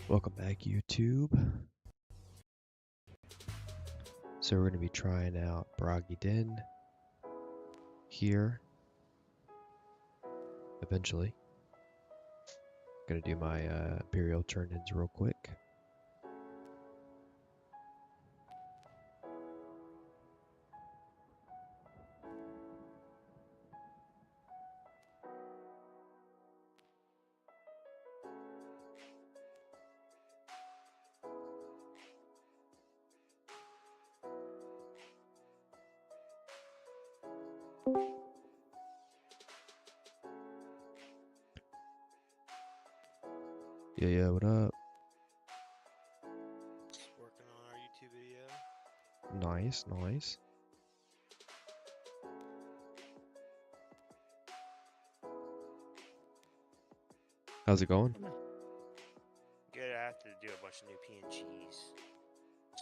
Welcome back, YouTube. So we're going to be trying out Biraghi Den here eventually. Going to do my Imperial turn-ins real quick. Yeah, what up? Just working on our YouTube video. Nice. How's it going? Good, I have to do a bunch of new PNGs.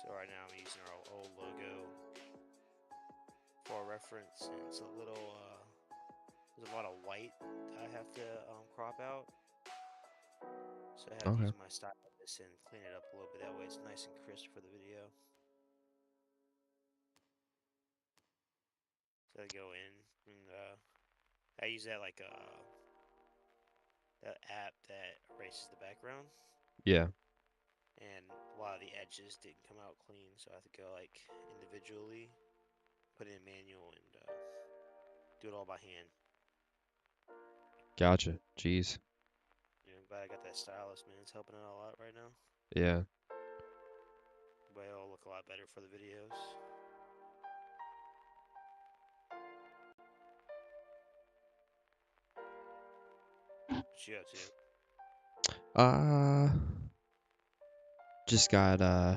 So right now I'm using our old logo for reference, and it's a little, there's a lot of white that I have to crop out. So I have to use my stylus and clean it up a little bit, that way it's nice and crisp for the video. So I go in, and I use that like that app that erases the background. Yeah. And a lot of the edges didn't come out clean, so I have to go like individually, put it in manual, and do it all by hand. Gotcha. Jeez. Yeah, I'm glad I got that stylus, man. It's helping out a lot right now. Yeah. But it'll look a lot better for the videos. What you up to?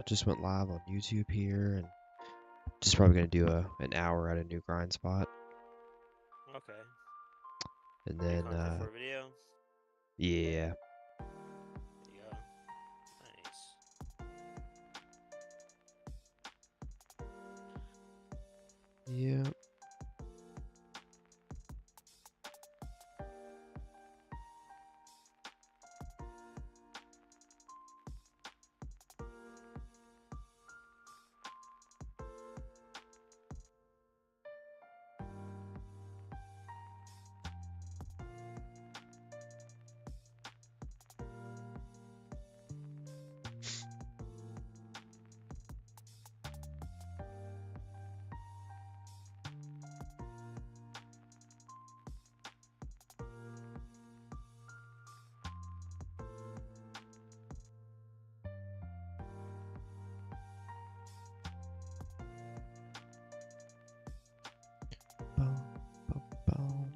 Just went live on YouTube here, and just probably gonna do an hour at a new grind spot, Okay. and New then content for a video? yeah. There you go. Nice. Yeah. Boom, boom, boom.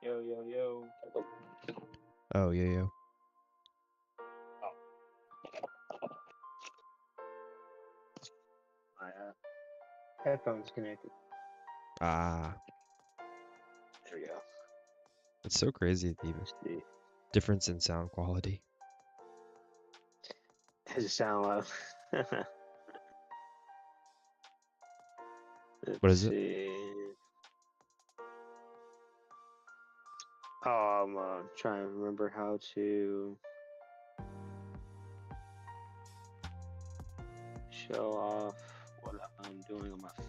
Yo. Oh, yeah. My headphones connected. Ah, There we go. it's so crazy the difference in sound quality. Does it sound low? What is Let's it? see. Oh, I'm trying to remember how to show off what I'm doing on my phone.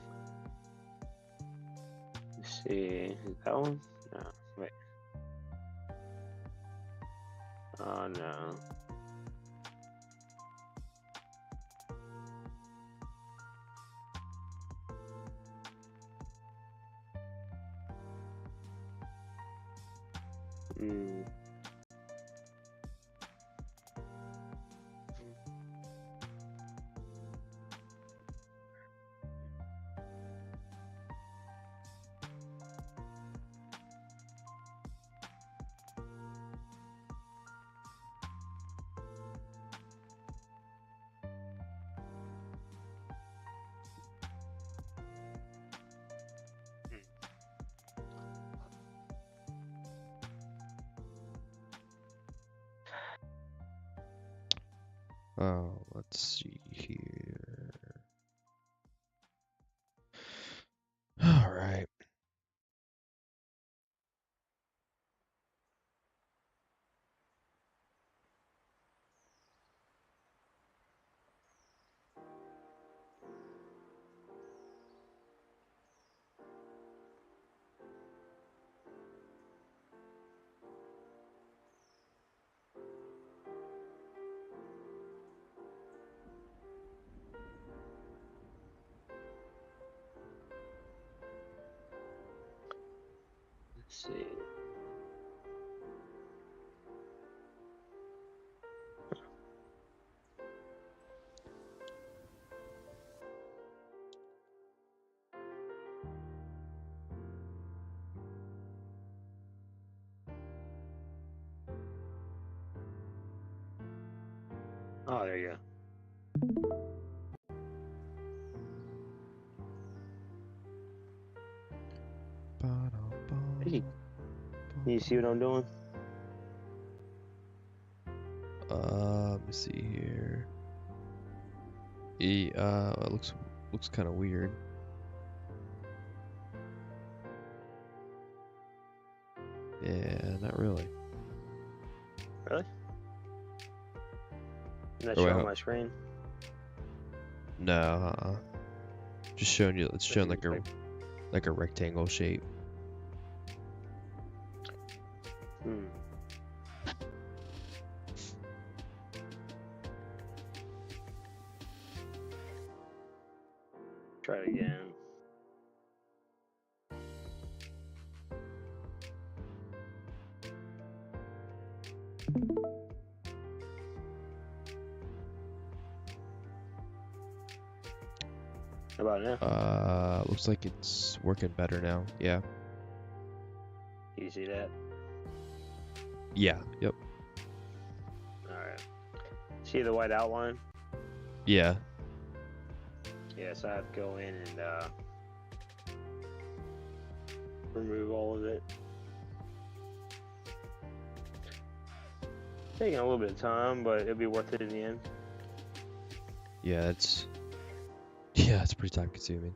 Let's see. Is that one? No. Wait. Oh, no. Oh, let's see here. All right. Let's see. Oh, there you go. Can you see what I'm doing? Let me see here. It looks kind of weird. Yeah, not really. Really? Isn't that Oh, wait, showing my screen? no, just showing you. It's showing Seems like a rectangle shape. Try it again. How about now? Looks like it's working better now. Yeah. You see that? Yeah. Yep. Alright. See the white outline? Yeah. Yeah, so I have to go in and remove all of it. Taking a little bit of time, but it'll be worth it in the end. Yeah, it's pretty time consuming.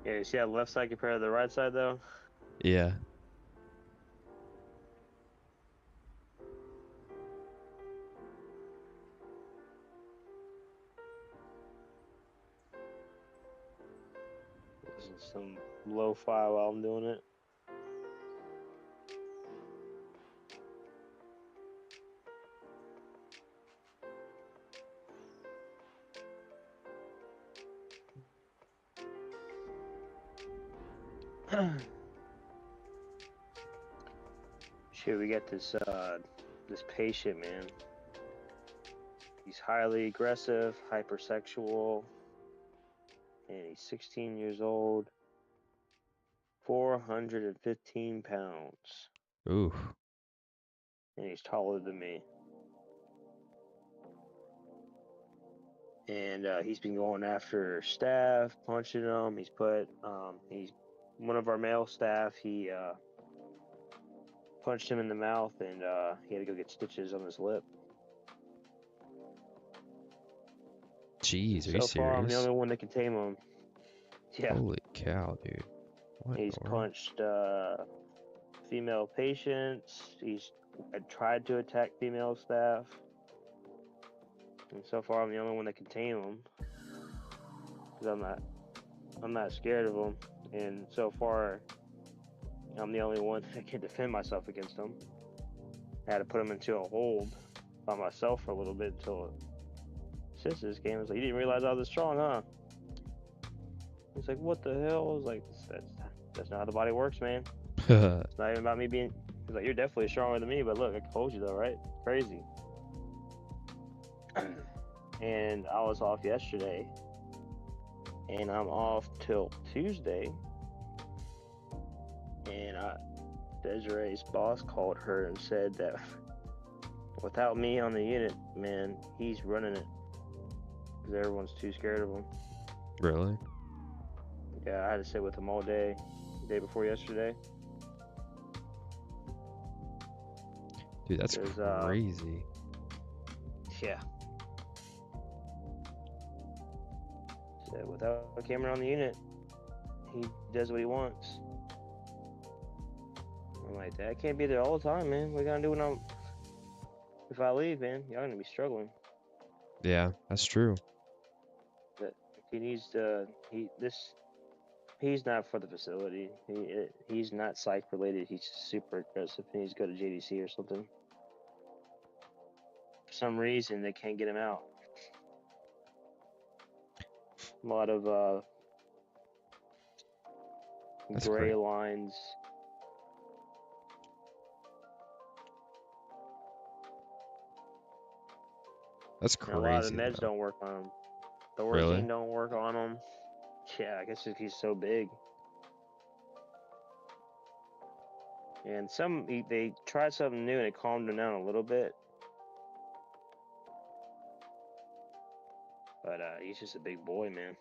Yeah, you see that left side compared to the right side though? Yeah. This is some lo-fi while I'm doing it. Shit, we got this this patient, man. He's highly aggressive, hypersexual, and he's 16 years old, 415 pounds, Ooh. and he's taller than me. And he's been going after staff, punching them. He's one of our male staff. He punched him in the mouth, and he had to go get stitches on his lip. Jeez, are you So far, I'm the serious? only one that can tame him. Yeah. Holy cow, dude. What in He's the world? punched female patients. He's tried to attack female staff. And so far, I'm the only one that can tame him. Because I'm not scared of him. And so far, I'm the only one that can defend myself against him. I had to put him into a hold by myself for a little bit until Sisters came. I was like, "You didn't realize I was this strong, huh?" He's like, "What the hell?" I was like, that's not how the body works, man. It's not even about me being. He's like, "You're definitely stronger than me, but look, I told you though, right? Crazy." And I was off yesterday, and I'm off till Tuesday. And Desiree's boss called her and said that without me on the unit, man, he's running it because everyone's too scared of him. Really? Yeah, I had to sit with him all day, the day before yesterday. Dude, that's crazy. Yeah. So without a camera on the unit, he does what he wants. I'm like, that can't be there all the time, man. What are you gonna do when if I leave, man? Y'all gonna be struggling. Yeah, that's true. But he needs to. He's not for the facility. He's not psych related. He's just super aggressive. He needs to go to JDC or something. For some reason, they can't get him out. A lot of That's gray great. lines. That's And a lot of crazy, the meds though. don't work on him. The Really? Thorazine don't work on him. Yeah, I guess he's so big. And they tried something new and it calmed him down a little bit. But he's just a big boy, man.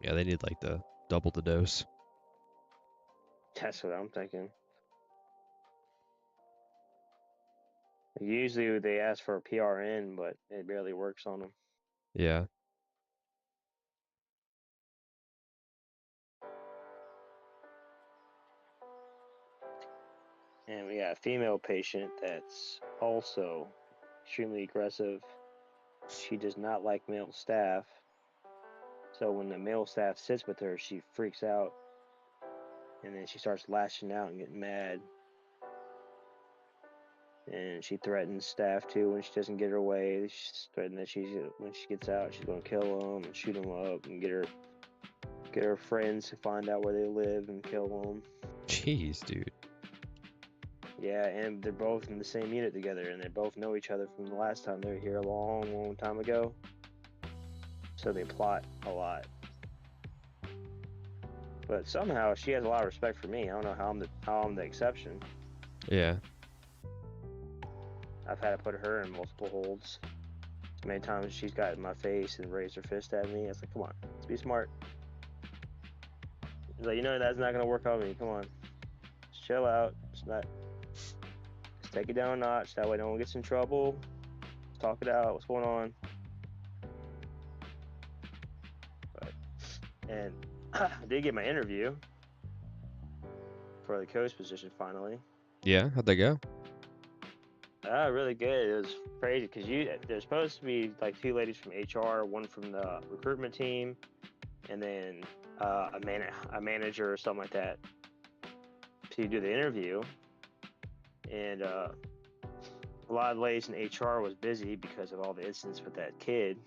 Yeah, they need like the double the dose. That's what I'm thinking. Usually they ask for a PRN, but it barely works on them. Yeah. And we got a female patient that's also extremely aggressive. She does not like male staff. So when the male staff sits with her, she freaks out. And then she starts lashing out and getting mad. And she threatens staff too when she doesn't get her way. She's threatening that when she gets out, she's gonna kill them and shoot them up and get her friends to find out where they live and kill them. Jeez, dude. Yeah, and they're both in the same unit together, and they both know each other from the last time they were here a long, long time ago. So they plot a lot. But somehow she has a lot of respect for me. I don't know how I'm the exception. Yeah. I've had to put her in multiple holds. Many times she's got in my face and raised her fist at me. I was like, come on, let's be smart. She's like, that's not gonna work on me. Come on, just chill out. Just take it down a notch. That way no one gets in trouble. Let's talk it out. What's going on? And I did get my interview for the coach position finally. Yeah, how'd that go? Really good. It was crazy because there's supposed to be like 2 ladies from HR, one from the recruitment team, and then a manager or something like that to do the interview. And a lot of ladies in HR was busy because of all the incidents with that kid.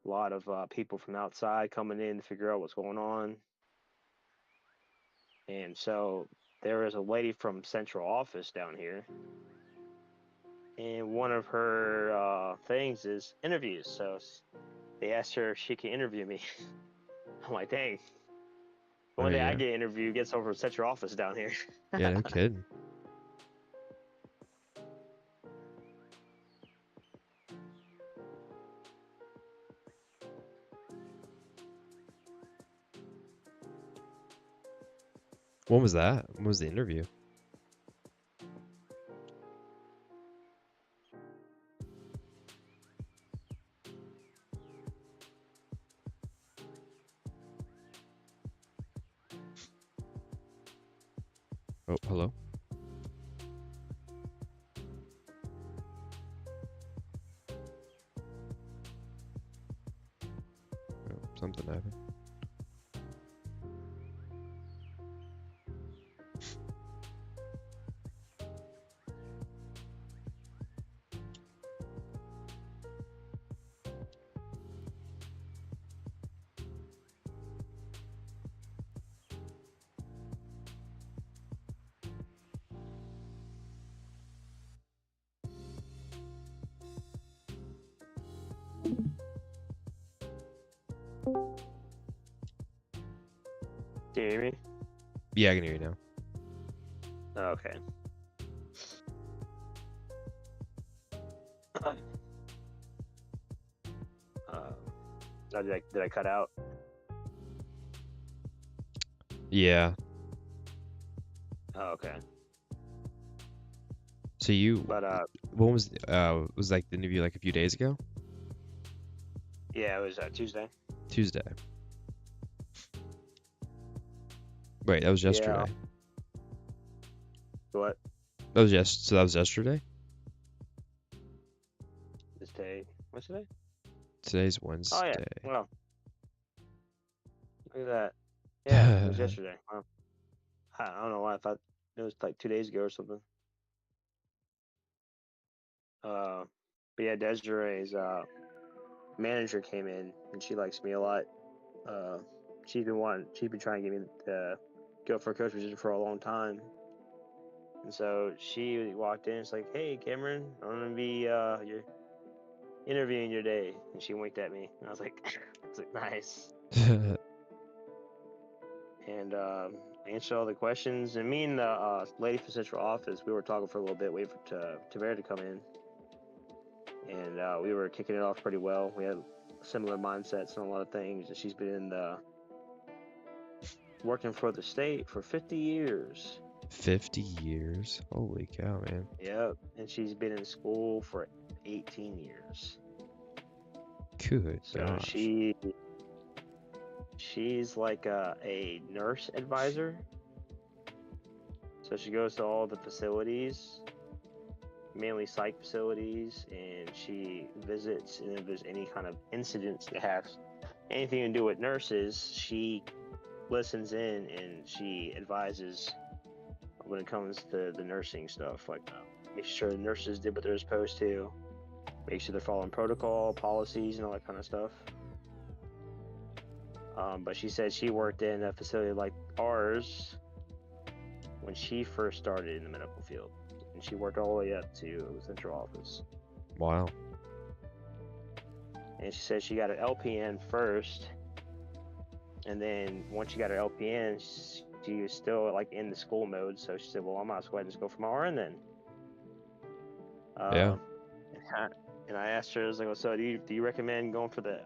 A lot of people from outside coming in to figure out what's going on. And so there is a lady from central office down here. And one of her things is interviews. So they asked her if she can interview me. I'm like, dang. One day I get interviewed, gets over to central office down here. Yeah, no kidding. When was that? When was the interview? Oh, hello? Oh, something happened. Do you hear me? Yeah, I can hear you now. Oh, okay. Did I cut out? Yeah. Oh, okay. So you, But when was like the interview like a few days ago? yeah, it was Tuesday. Tuesday. Wait, that was yesterday. Yeah. What? That was so that was yesterday? This day? What's today? Today's Oh Wednesday. yeah. Well, look at that. Yeah, it was yesterday. Wow. I don't know why I thought it was like 2 days ago or something. But yeah, Desiree's manager came in, and she likes me a lot. She's been trying to get me to go for a coach position for a long time. And so she walked in. It's like, hey, Cameron, I'm gonna be your interviewing your day. And she winked at me, and I was like, nice. And answered all the questions. And me and the lady from central office, we were talking for a little bit, waiting for Tamara to come in. And we were kicking it off pretty well. We had similar mindsets on a lot of things. And she's been working for the state for 50 years. 50 years? Holy cow, man. Yep. And she's been in school for 18 years. Good So gosh. she's like a nurse advisor. So she goes to all the facilities, mainly psych facilities, and she visits, and if there's any kind of incidents that have anything to do with nurses, she listens in and she advises when it comes to the nursing stuff, like make sure the nurses did what they're supposed to, make sure they're following protocol, policies, and all that kind of stuff. But she said she worked in a facility like ours when she first started in the medical field, and she worked all the way up to the central office. Wow. And she said she got an LPN first, and then once she got her LPN, she was still like in the school mode. So she said, "Well, I might as well just go for my RN then." Yeah. And I asked her, I was like, "Well, so do you recommend going for the?"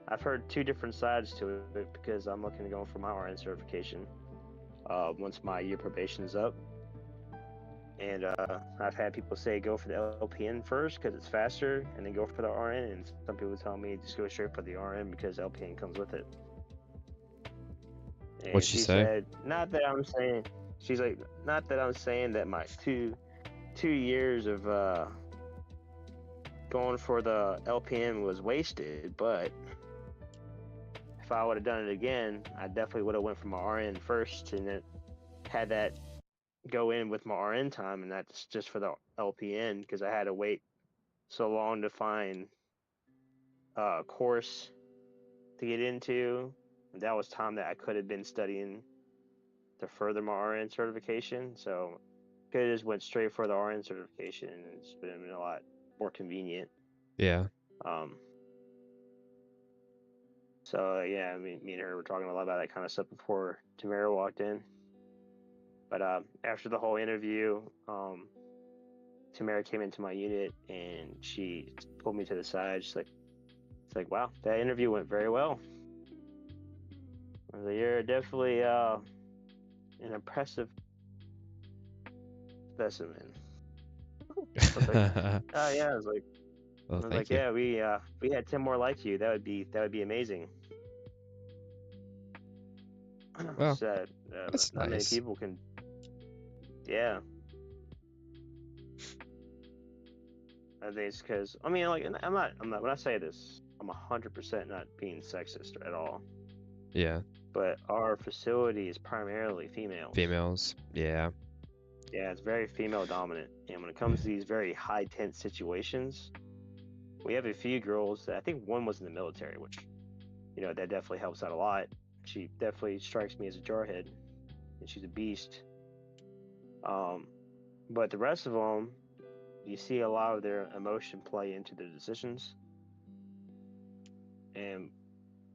I've heard two different sides to it because I'm looking to go for my RN certification once my year probation is up. And I've had people say go for the LPN first because it's faster, and then go for the RN. And some people tell me just go straight for the RN because LPN comes with it. And What'd she say? said, not that I'm saying, she's like, not that I'm saying that my two years of going for the LPN was wasted, but if I would have done it again, I definitely would have went for my RN first and then had that go in with my RN time, and that's just for the LPN because I had to wait so long to find a course to get into. That was time that I could have been studying to further my RN certification. So could have just went straight for the RN certification, and it's been a lot more convenient. Yeah. So yeah, I mean, me and her were talking a lot about that kind of stuff before Tamara walked in. But after the whole interview, Tamara came into my unit and she pulled me to the side. She's like, "It's like, wow, that interview went very well." I was like, "You're definitely an impressive specimen." I was like, "Oh yeah," I was like, Well, thank you. "Yeah, we had 10 more like you. That would be amazing." Well, So, that's not many nice. people can. Yeah, I think it's because I mean, like, I'm not. When I say this, I'm 100% not being sexist at all. Yeah. But our facility is primarily females. Females. Yeah. Yeah, it's very female dominant. And when it comes to these very high tense situations, we have a few girls that I think one was in the military, which, that definitely helps out a lot. She definitely strikes me as a jarhead, and she's a beast. But the rest of them, you see a lot of their emotion play into their decisions. And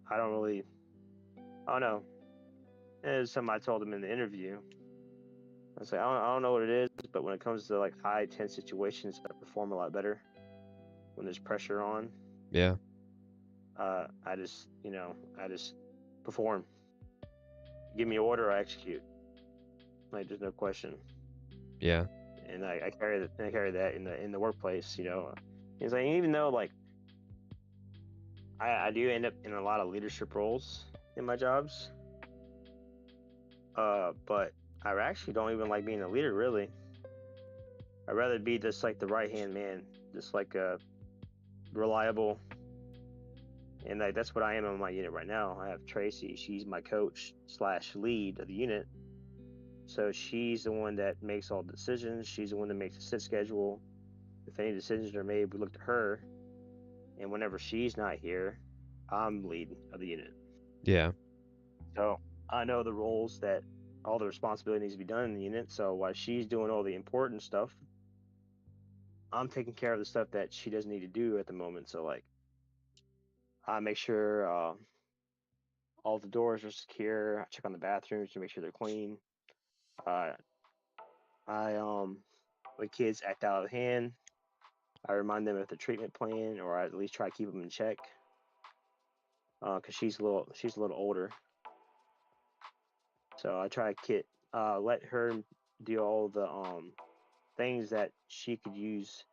I don't know. It's something I told them in the interview. I was like, I don't know what it is, but when it comes to like high tense situations, I perform a lot better when there's pressure on. Yeah. I just perform. Give me an order, I execute. Like, there's no question. Yeah. and I carry that in the workplace. It's like, even though like I do end up in a lot of leadership roles in my jobs, but I actually don't even like being a leader, really. I'd rather be just like the right hand man, just like reliable. And like that's what I am on my unit right now. I have Tracy. She's my coach / lead of the unit. So she's the one that makes all the decisions. She's the one that makes the sit schedule. If any decisions are made, we look to her. And whenever she's not here, I'm lead of the unit. Yeah. So I know the roles that all the responsibility needs to be done in the unit. So while she's doing all the important stuff, I'm taking care of the stuff that she doesn't need to do at the moment. So like, I make sure all the doors are secure. I check on the bathrooms to make sure they're clean. When kids act out of hand, I remind them of the treatment plan, or I at least try to keep them in check. Cause she's a little older, so I try to let her do all the things that she could use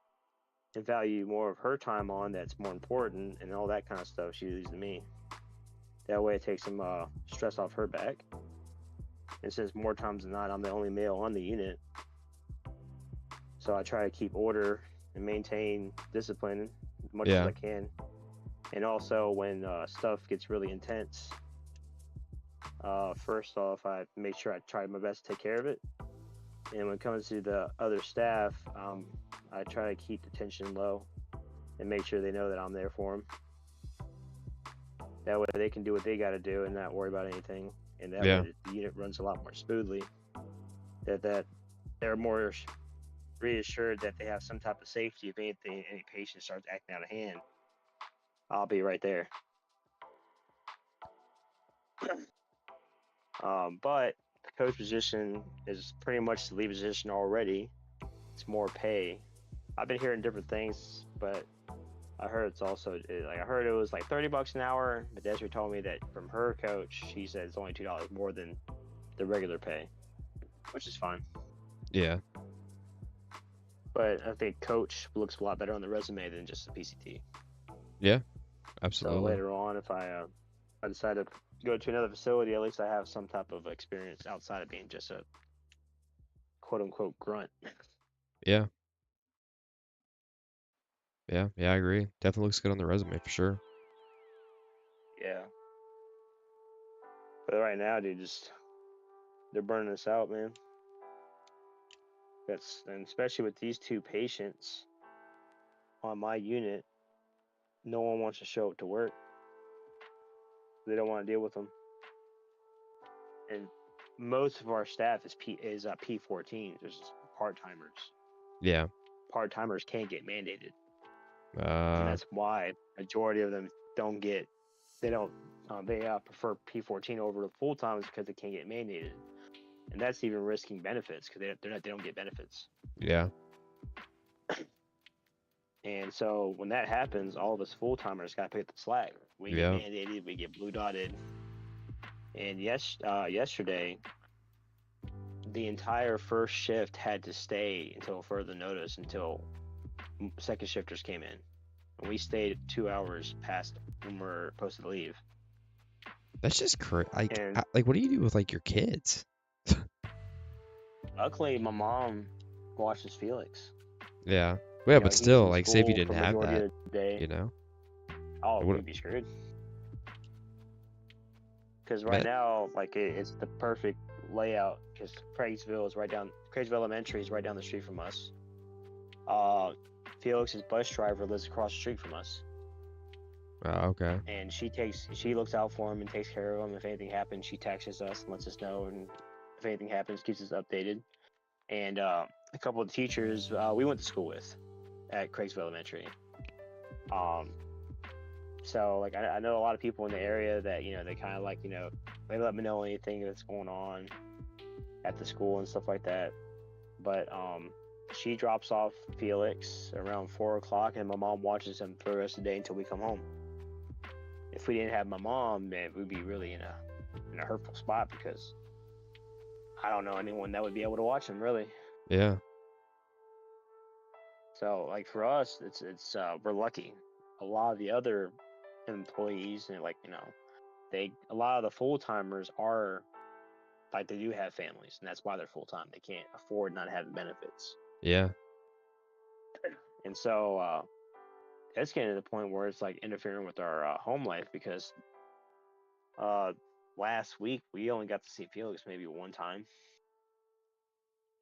and value more of her time on. That's more important, and all that kind of stuff she leaves to me. That way, it takes some stress off her back. And since more times than not, I'm the only male on the unit, so I try to keep order and maintain discipline as much as I can. And also, when stuff gets really intense, first off, I make sure I try my best to take care of it. And when it comes to the other staff, I try to keep the tension low and make sure they know that I'm there for them. That way they can do what they got to do and not worry about anything. And that way the unit runs a lot more smoothly. That they're more reassured that they have some type of safety. If anything, any patient starts acting out of hand, I'll be right there. But the coach position is pretty much the lead position already. It's more pay. I've been hearing different things, but I heard it's also like I heard it was like $30 an hour. But Desiree told me that from her coach, she said it's only $2 more than the regular pay, which is fine. Yeah. But I think coach looks a lot better on the resume than just the PCT. Yeah, absolutely. So later on, if I decide to go to another facility, at least I have some type of experience outside of being just a quote-unquote grunt. Yeah. Yeah, I agree. Definitely looks good on the resume for sure. Yeah. But right now, dude, they're burning us out, man. And especially with these two patients on my unit, no one wants to show up to work. They don't want to deal with them. And most of our staff is P14s. There's part-timers. Yeah. Part-timers can't get mandated. And that's why majority of them they prefer P14 over the full-times because they can't get mandated. And that's even risking benefits because they don't get benefits. Yeah. And so when that happens, all of us full-timers got to pick up the slack. We get mandated, we get blue dotted. And yesterday, the entire first shift had to stay until further notice until second shifters came in. And we stayed 2 hours past when we're supposed to leave. That's just crazy. Like, what do you do with like your kids? Luckily, my mom watches Felix. Yeah. Well, yeah, but still, like, say if you didn't have that, you know? Oh, we'd be screwed. Because right now, like, it's the perfect layout. Because Craigsville Elementary is right down the street from us. Felix's bus driver lives across the street from us. Oh, okay. And she looks out for him and takes care of him. If anything happens, she texts us and lets us know. And if anything happens, keeps us updated. And a couple of teachers we went to school with at Craigsville Elementary. So like I know a lot of people in the area that they kind of like they let me know anything that's going on at the school and stuff like that. But she drops off Felix around 4 o'clock, and my mom watches him for the rest of the day until we come home. If we didn't have my mom, man, we'd be really in a hurtful spot because I don't know anyone that would be able to watch him really. Yeah. So like for us, it's we're lucky. A lot of the other employees, and like a lot of the full timers are like they do have families, and that's why they're full time. They can't afford not having benefits, Yeah. and so it's getting to the point where it's like interfering with our home life because last week we only got to see Felix maybe one time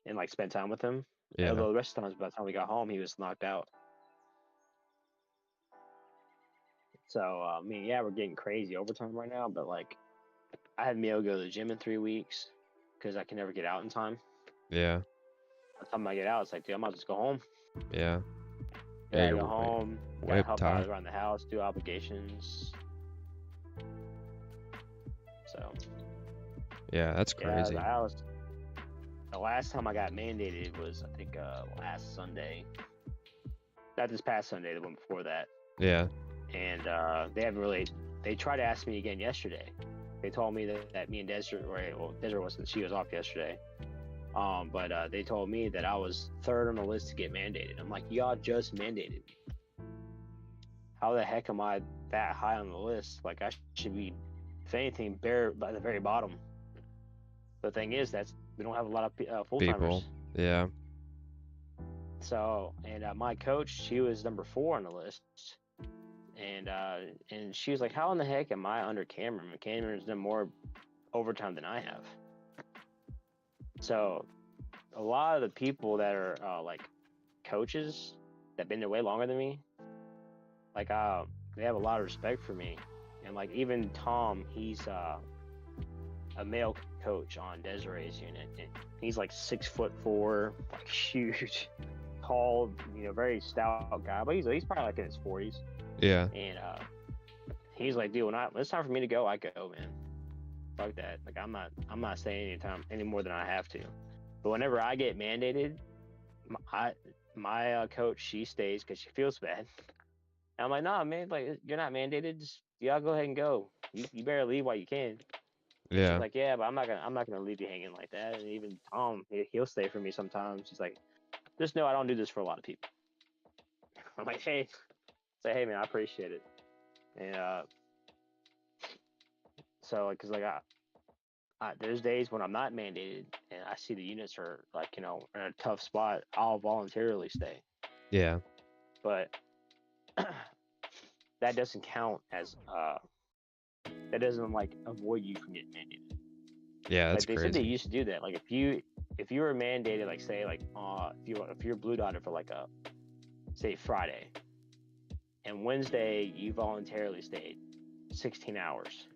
and like spend time with him. Yeah. Although the rest of the times by the time we got home, he was knocked out. So I mean, yeah, we're getting crazy overtime right now, but like I had Mio go to the gym in 3 weeks because I can never get out in time. Yeah. By the time I get out, it's like, dude, I might just go home. Yeah. Yeah, Yeah, go you're home, way gotta help tired. out around the house, do obligations. So Yeah, that's yeah, crazy. the last time I got mandated was I think last Sunday. Not this past Sunday, the one before that. Yeah. And they tried to ask me again yesterday. They told me that me and Desiree, Desiree wasn't, she was off yesterday. But they told me that I was third on the list to get mandated. I'm like, y'all just mandated me. How the heck am I that high on the list? Like I should be, if anything, bare by the very bottom. The thing is, we don't have a lot of full timers. People. Yeah. So, and my coach, she was number 4 on the list, and she was like, "How in the heck am I under Cameron? Cameron's done more overtime than I have." So, a lot of the people that are like coaches that've been there way longer than me, like they have a lot of respect for me, and like even Tom, he's a male coach on Desiree's unit. And he's like 6'4", like huge, tall, very stout guy, but he's probably like in his 40s. Yeah. And he's like, dude, when it's time for me to go, I go, man. Fuck that. Like I'm not staying any more than I have to. But whenever I get mandated, my coach, she stays because she feels bad. And I'm like, nah, man, like you're not mandated. Just y'all go ahead and go. You better leave while you can. And Yeah. she's like, yeah, but I'm not gonna leave you hanging like that. And even Tom, he'll stay for me sometimes. He's like, just know I don't do this for a lot of people. I'm like, hey, hey man, I appreciate it. And so because like there's days when I'm not mandated and I see the units are like in a tough spot, I'll voluntarily stay. Yeah. But that doesn't count as that doesn't like avoid you from getting mandated. Yeah, that's like they crazy. said they used to do that. Like if you were mandated, like say like if you're blue dotted for like say Friday, and Wednesday you voluntarily stayed 16 hours.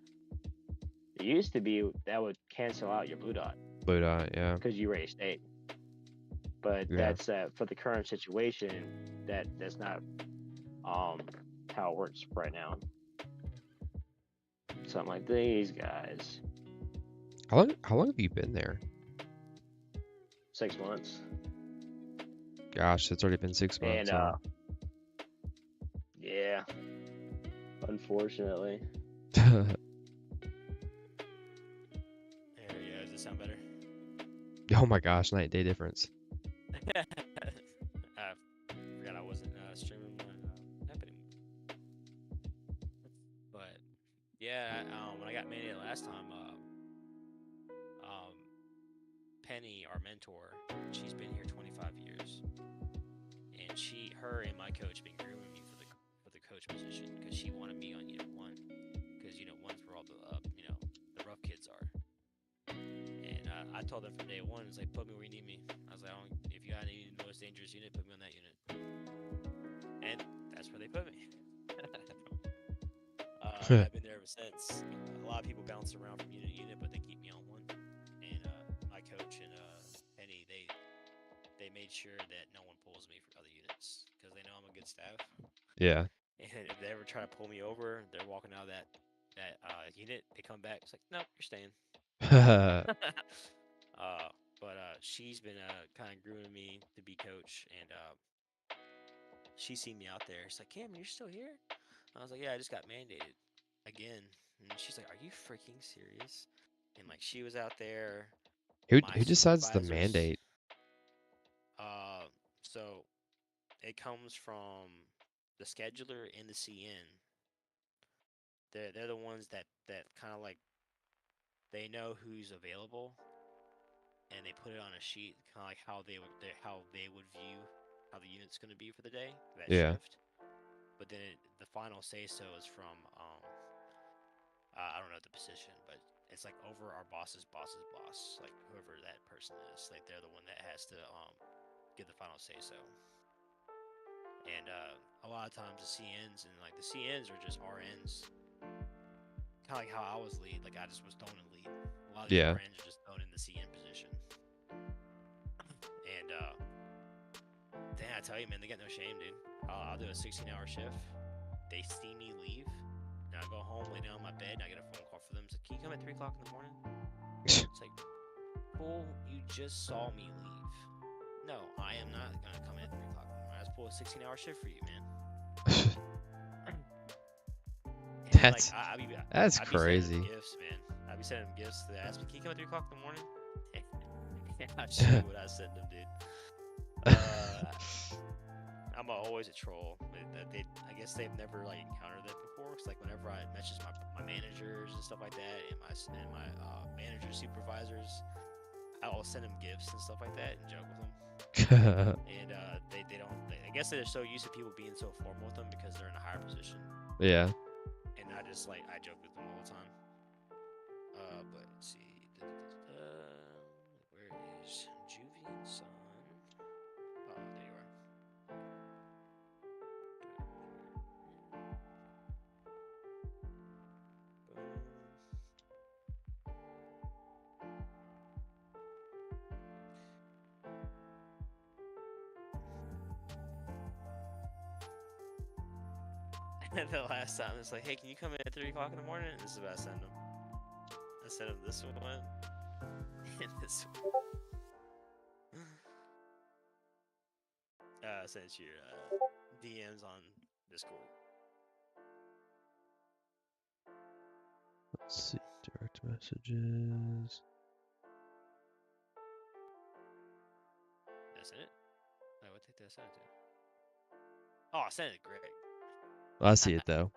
It used to be that would cancel out your blue dot. Blue dot, yeah. Because you already stayed. But that's for the current situation. That's not how it works right now. Something like these guys. How long have you been there? 6 months. Gosh, it's already been 6 months. And yeah, unfortunately. There we go. Does it sound better? Oh my gosh, night and day difference. I forgot I wasn't streaming my app anymore. But yeah, when I got mandated last time, Penny, our mentor, she's been here 25 years, and her and my coach been grooming me for the coach position because she wanted me on Unit 1 because Unit 1's where all the the rough kids are. And I told them from day one, it's like, put me where you need me. I was like, if you got any most dangerous unit, put me on that unit. And that's where they put me. I've been there ever since. A lot of people bounce around from unit to unit, but they keep me on one. And my coach and Penny, they made sure that no one pulls me for other units because they know I'm a good staff. Yeah. And if they ever try to pull me over, they're walking out of that unit. They come back. It's like, nope, you're staying. But she's been kind of grooming me to be coach, and she seen me out there. She's like, Cameron, you're still here? I was like, yeah, I just got mandated again. And she's like, are you freaking serious? And like, she was out there. Who decides the mandate? So it comes from the scheduler and the CN. They're the ones that kind of like they know who's available, and they put it on a sheet, kind of like how they would view how the unit's going to be for the day, that Yeah. shift. But then the final say so is from I don't know the position, but it's like over our boss's boss, like whoever that person is. Like they're the one that has to give the final say so. And a lot of times the CNs and like the CNs are just RNs, kind of like how I was lead. Like I just was thrown in lead. A lot of these Yeah. RNs are just thrown in the CN position. And then I tell you, man, they got no shame, dude. I'll do a 16-hour shift. They see me leave, and I go home, lay down on my bed, and I get a phone call for them. It's like, can you come at 3 o'clock in the morning? It's like, cool, you just saw me leave. No, I am not gonna come in at 3 o'clock in the morning. I just pulled a 16-hour shift for you, man. That's like, I be crazy. sending them gifts, man. I be sending them gifts. They ask me, can you come at 3 o'clock in the morning? I'll show you what I send them, dude. I'm always a troll. I guess they've never like encountered that before. Cause like whenever I message my managers and stuff like that, and my manager supervisors, I'll send them gifts and stuff like that and joke with them. And they don't. I guess they're so used to people being so formal with them because they're in a higher position. Yeah. And I just like I joke with them all the time. But let's see. Where is Juvian Son? Oh, there you are. The last time it's like, hey, can you come in at 3 o'clock in the morning? And this is what I send them. I send them this one and this one. Send it to your DMs on Discord. Let's see. Direct messages. Did I send it? Oh, what did I send it to? Oh, I sent it to Greg. I see it though.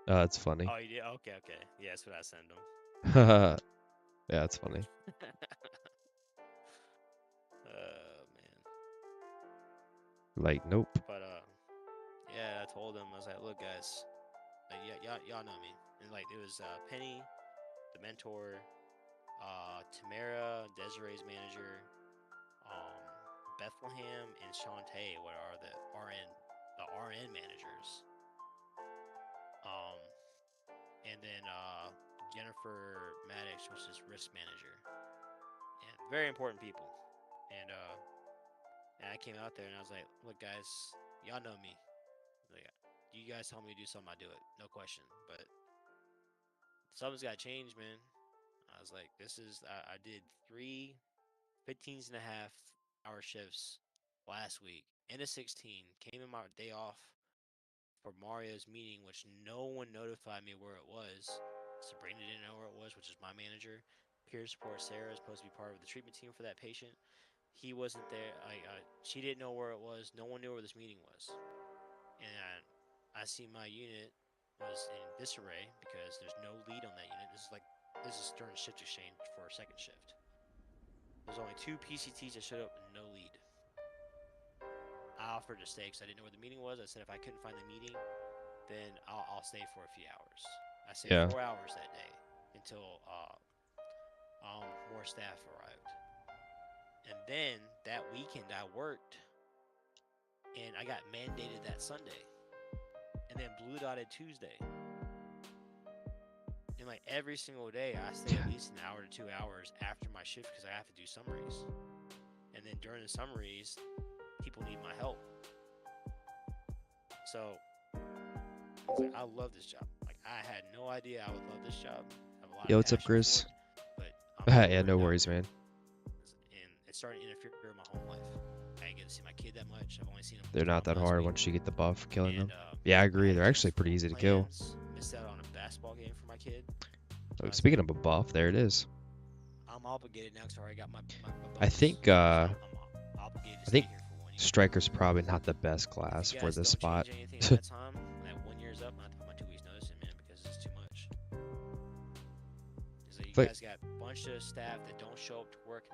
Oh, that's funny. Oh, you did? Okay. Yeah, that's what I send them. Yeah, that's funny. Man. Like, nope. But yeah, I told them, I was like, look, guys, like, y'all know me. And like, it was Penny, the mentor, Tamara, Desiree's manager, Bethlehem, and Shantae, what are the RN managers. And then Jennifer Maddox, which is risk manager, and very important people. And I came out there and I was like, look, guys, y'all know me. Like, you guys tell me to do something, I do it, no question. But something's got to change, man. I was like, I did 3 15.5-hour shifts last week and a 16. Came in my day off for Mario's meeting, which no one notified me where it was. Sabrina didn't know where it was, which is my manager. Peer support Sarah is supposed to be part of the treatment team for that patient. He wasn't there. She didn't know where it was. No one knew where this meeting was. And I see my unit was in disarray because there's no lead on that unit. This is during shift exchange for a second shift. There's only 2 PCTs that showed up and no lead. I offered to stay because I didn't know where the meeting was. I said if I couldn't find the meeting, then I'll stay for a few hours. I stayed 4 hours that day until more staff arrived. And then that weekend I worked, and I got mandated that Sunday, and then blue dotted Tuesday. And like every single day, I stay at least an hour to 2 hours after my shift because I have to do summaries. And then during the summaries, people need my help. So I was like, I love this job. Like I had no idea I would love this job. I have a lot Yo, of what's up, passion Chris? for it, but Yeah, no worries, man. And it's starting to interfere with my home life. I didn't get to see my kid that much. I've only seen him. They're not that hard week. once you get the buff killing them. And, Yeah, I agree. They're actually pretty easy to kill. Missed out on a basketball game for my kid. Oh, speaking of a buff, there it is. I'm obligated now because I already got my I think I'm obligated to stay here for 1 Striker's probably not the best If class you for guys this don't spot. change anything at that time, that 1 year's up, I'm not taking my 2 weeks notice in, man, because it's too much. So you Like- guys got a bunch of staff that don't show up to work, and